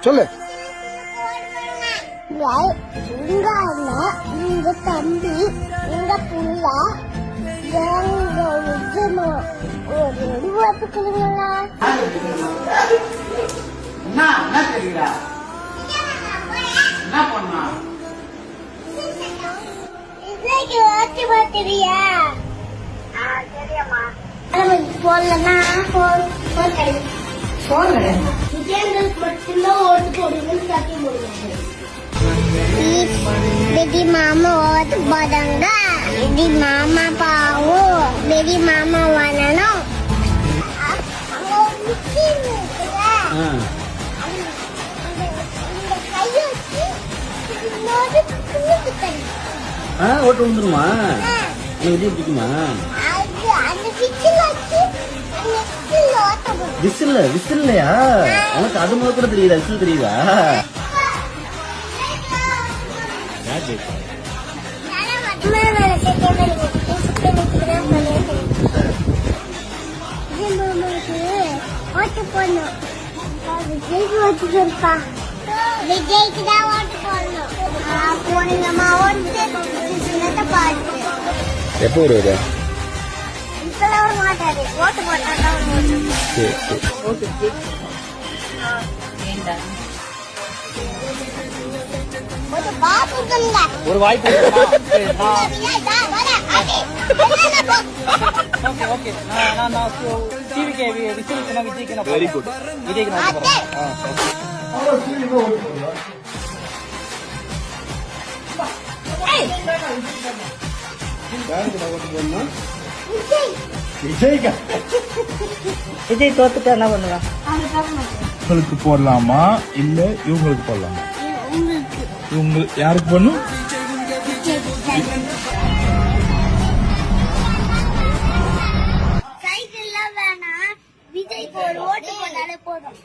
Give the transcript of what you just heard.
சொல்லு. உங்க அண்ணன், உங்க தம்பி, உங்க புள்ள, ஒரு ரூபாய்க்கு கொடுங்களா? ஓட்டி பார்த்துறியா? போடலன்னா बेटी मामा और बदंगा बेटी मामा पाओ बेटी मामा वाला नो ஓட்டு வந்துருமா? விஜய் பிடிக்குமா? விசில்லையா? உனக்கு அது முதல் கூட தெரியுதா? விசில் தெரியுதா? விஜய்க்கு தான் ஓட்டு போடணும். போனீங்கம்மா ஓட்டு பாட்டு எப்போ வருவாரு? இப்பெல்லாம் வர மாட்டாரு. ஓட்டு போட்டாதான் ஒரு வாய்ப்பு. Very good. விஜய்க்கு விஜய் தோத்துட்டா என்ன பண்ணுவா? உங்களுக்கு போடலாமா இல்ல இவங்களுக்கு போடலாமா? இவங்க யாருக்கு பண்ணும்? சைக்கிள் வேணா, விஜய்க்கு ஒரு ஓட்டு போட்டாலே போதும்.